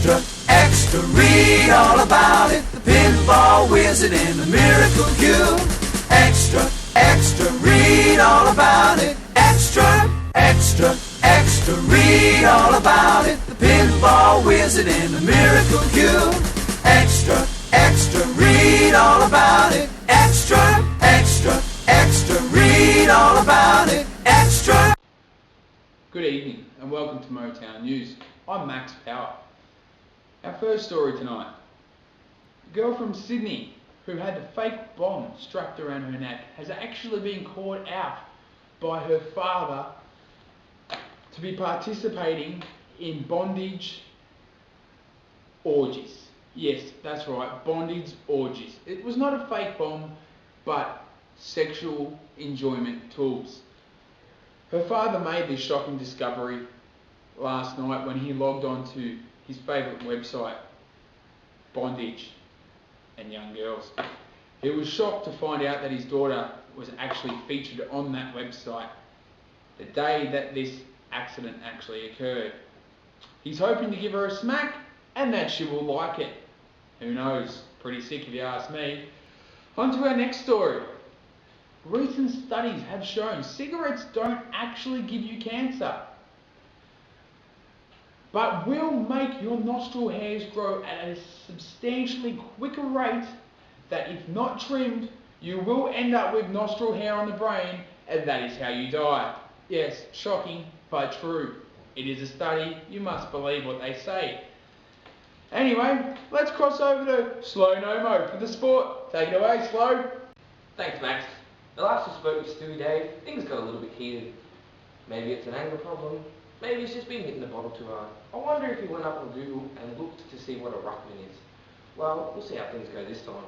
Extra, extra, read all about it. The pinball wizard and the miracle cube. Extra, extra, read all about it. Extra, extra, extra, read all about it. The pinball wizard and the miracle cube. Extra, extra, read all about it. Extra, extra, extra, read all about it. Extra. Good evening and welcome to Motown News. I'm Max Power. Our first story tonight. A girl from Sydney who had a fake bomb strapped around her neck has actually been caught out by her father to be participating in bondage orgies. Yes, that's right, bondage orgies. It was not a fake bomb, but sexual enjoyment tools. Her father made this shocking discovery last night when he logged on to his favourite website, Bondage and Young Girls. He was shocked to find out that his daughter was actually featured on that website the day that this accident actually occurred. He's hoping to give her a smack and that she will like it. Who knows? Pretty sick if you ask me. On to our next story. Recent studies have shown cigarettes don't actually give you cancer, but will make your nostril hairs grow at a substantially quicker rate that if not trimmed, you will end up with nostril hair on the brain, and that is how you die. Yes, shocking, but true. It is a study, you must believe what they say. Anyway, let's cross over to Slow No Mo for the sport. Take it away, Slow. Thanks, Max. The last we spoke with Stewie Dave, things got a little bit heated. Maybe it's an anger problem. Maybe he's just been hitting the bottle too hard. I wonder if he went up on Google and looked to see what a ruckman is. Well, we'll see how things go this time.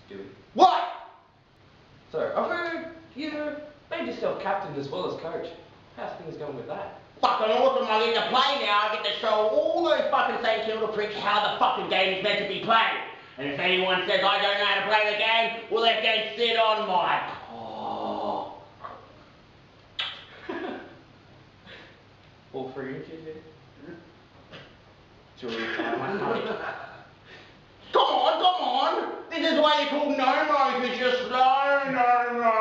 Stewie. What? So, I've heard you made yourself captain as well as coach. How's things going with that? Fucking awesome, I get to play now. I get to show all those fucking St Kilda pricks how the fucking game is meant to be played. And if anyone says I don't know how to play the game, well, they can sit on my paw. All 3 inches, yeah? Come on! This is why you're called no-mo, because you're slow, no-mo.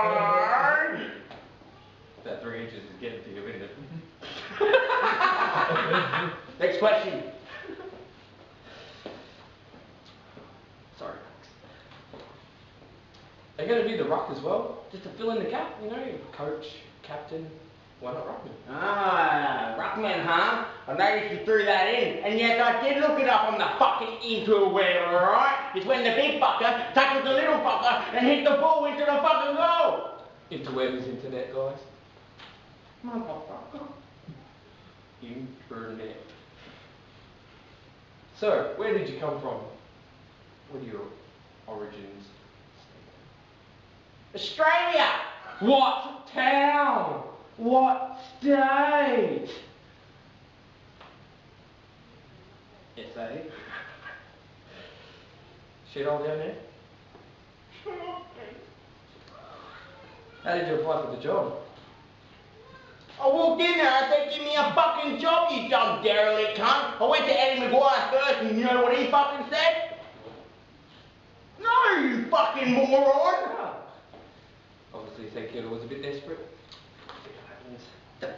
That 3 inches is getting to you, isn't it? Next question. Sorry, Max. Are you going to be the ruck as well? Just to fill in the gap, you know? Coach, captain, why not ruckman? Ah, ruckman, huh? I noticed you threw that in. And yes, I did look it up on the fucking interweb, alright? It's when the big fucker tackles the little fucker and hits the ball into the fucking goal. Interweb is internet, guys. Motherfucker. Internet. So, where did you come from? What are your origins? Australia! What town? What state? SA. Shit all down there? How did you apply for the job? I walked in there, I said, give me a fucking job, you dumb derelict cunt. I went to Eddie McGuire first, and you know what he fucking said? No, you fucking moron! Obviously, St Kilda was a bit desperate. Do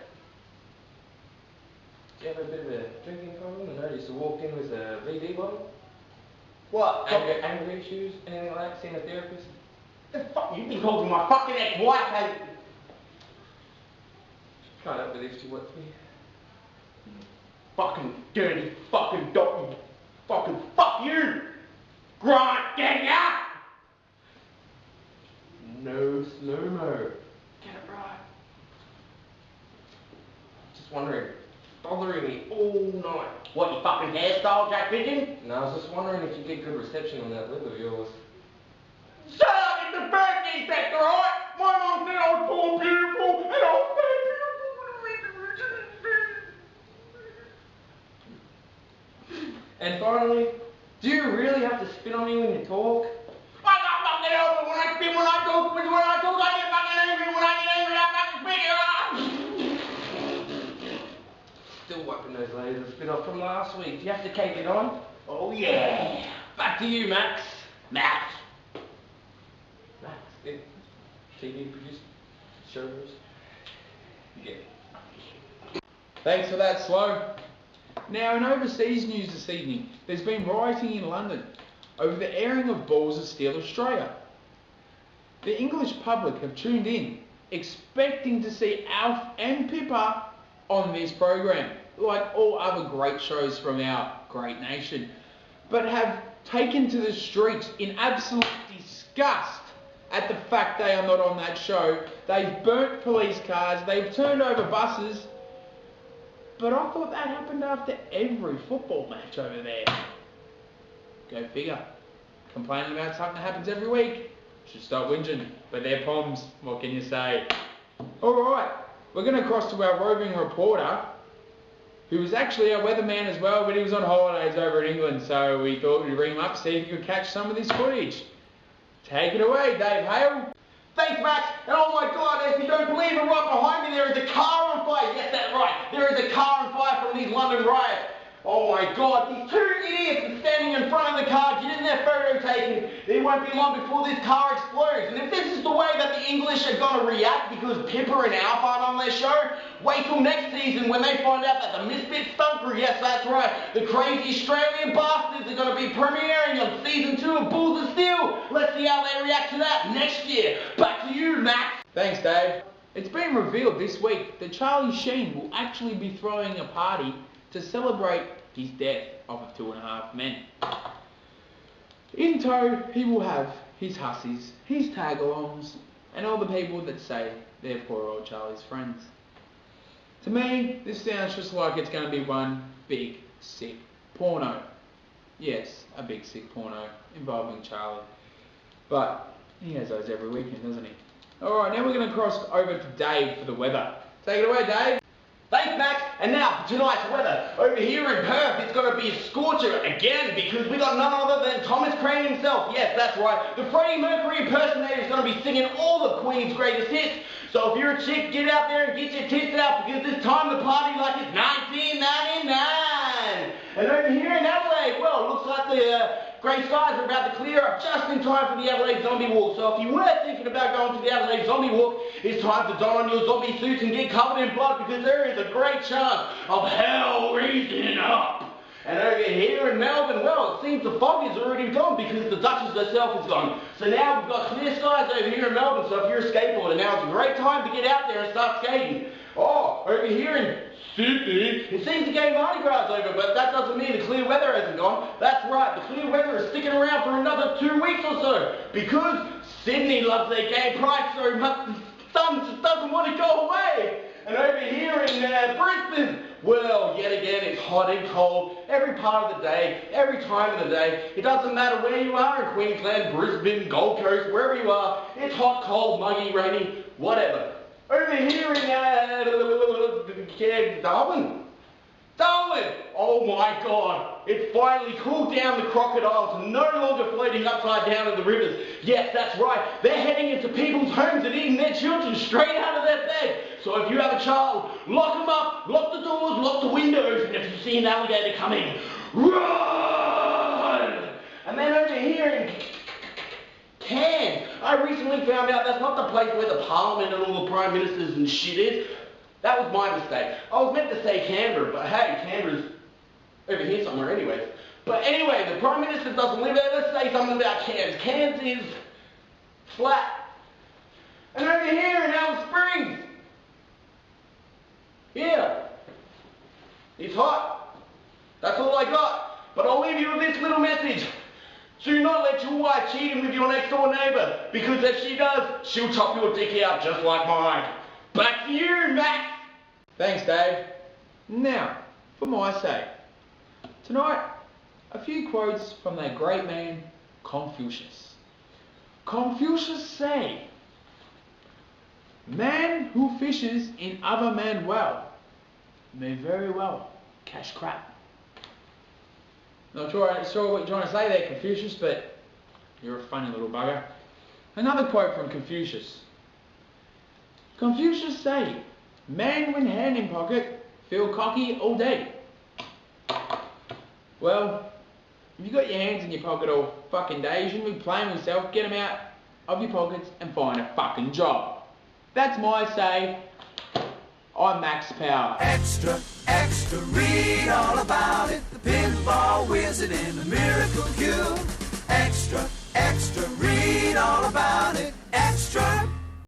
you have a bit of a drinking problem? I noticed you walked in with a VD bottle. What? Anger issues, anything like that? Seeing a therapist? The fuck? You've been talking to my fucking ex-wife, haven't you? Can't believe she wants me. Fucking dirty fucking dog. Fucking fuck you! Grant, get out! No slow-mo. Get it right. Just wondering, bothering me all night. What, your fucking hairstyle, Jack Pigeon? No, I was just wondering if you get good reception on that lip of yours. Shut up, it's the birth defect, alright? My mom said I was born beautiful, and I was And finally, do you really have to spit on me when you talk? I can't fucking help it when I spit, when I talk, I get fucking angry, when I get angry, I fucking spit. Still wiping those layers of spit off from last week. Do you have to cake it on? Oh yeah. Back to you, Max. Max. Max, yeah. TV produced shows. Yeah. Thanks for that, Slow. Now, in overseas news this evening, there's been rioting in London over the airing of Balls of Steel Australia. The English public have tuned in, expecting to see Alf and Pippa on this program, like all other great shows from our great nation, but have taken to the streets in absolute disgust at the fact they are not on that show. They've burnt police cars, they've turned over buses, but I thought that happened after every football match over there. Go figure. Complaining about something that happens every week. Should start whinging, but they're Poms, what can you say? Alright, we're going to cross to our roving reporter, who was actually our weatherman as well, but he was on holidays over in England, so we thought we'd ring him up, see if he could catch some of this footage. Take it away, Dave Hale. Thanks, Max. And oh my God, if you don't believe it, right behind me there is a car on fire. Yes, that's right. There is a car on fire from these London riots. Oh my God, these two idiots are standing in front of the car, getting their photo taken. It won't be long before this car explodes. And if this is the way that the English are going to react because Pippa and Alf aren't on their show, wait till next season when they find out that the Misfit Stunker, yes that's right, the crazy Australian bastards are going to be premiering on season 2 of Balls of Steel. Let's see how they react to that next year. Back to you, Max. Thanks, Dave. It's been revealed this week that Charlie Sheen will actually be throwing a party to celebrate his death of 2.5 men. In tow, he will have his hussies, his tag-alongs, and all the people that say they're poor old Charlie's friends. To me, this sounds just like it's going to be one big, sick porno. Yes, a big, sick porno involving Charlie. But he has those every weekend, doesn't he? Alright, now we're going to cross over to Dave for the weather. Take it away, Dave. Thanks, Max. And now for tonight's weather. Over here in Perth, it's going to be a scorcher again because we got none other than Thomas Crane himself. Yes, that's right. The Freddie Mercury impersonator is going to be singing all the Queen's greatest hits. So if you're a chick, get out there and get your tits out because it's time to party like it's 1999. And over here in Adelaide, well, it looks like the grey skies are about to clear up just in time for the Adelaide Zombie Walk. So if you were thinking about going to the Adelaide Zombie Walk, it's time to don on your zombie suits and get covered in blood because there is a great chance of hell raising up. And over here in Melbourne, well, it seems the fog is already gone because the Duchess herself is gone. So now we've got clear skies over here in Melbourne, so if you're a skateboarder, now it's a great time to get out there and start skating. Oh, over here in Sydney, it seems the gay Mardi Gras is over, but that doesn't mean the clear weather hasn't gone. That's right, the clear weather is sticking around for another 2 weeks or so because Sydney loves their gay pride so much the sun just doesn't want to go away. And over here in Brisbane, well, yet again, it's hot and cold every part of the day, every time of the day. It doesn't matter where you are in Queensland, Brisbane, Gold Coast, wherever you are. It's hot, cold, muggy, rainy, whatever. Over here in Darwin. Oh my God, it finally cooled down. The crocodiles are no longer floating upside down in the rivers. Yes, that's right, they're heading into people's homes and eating their children straight out of their bed. So if you have a child, lock them up, lock the doors, lock the windows, and if you see an alligator coming, run! And then over here in Cairns, I recently found out that's not the place where the Parliament and all the Prime Ministers and shit is. That was my mistake. I was meant to say Canberra, but hey, Canberra's over here somewhere anyways. But anyway, the Prime Minister doesn't live there. Let's say something about Cairns. Cairns is flat. And over here in Alice Springs, yeah, it's hot. That's all I got. But I'll leave you with this little message. Do not let your wife cheat in with your next door neighbour, because if she does, she'll chop your dick out just like mine. Back to you, Max. Thanks, Dave. Now, for my sake, tonight, a few quotes from that great man, Confucius. Confucius say, "Man who fishes in other man's well may very well catch crab." Not sure what you're trying to say there, Confucius, but you're a funny little bugger. Another quote from Confucius. Confucius say, "Man when hand in pocket, Feel cocky all day. Well, if you got your hands in your pocket all fucking day, you shouldn't be playing with yourself. Get them out of your pockets and find a fucking job. That's my say. I'm Max Power. Extra, extra, read all about it. The pinball wizard in the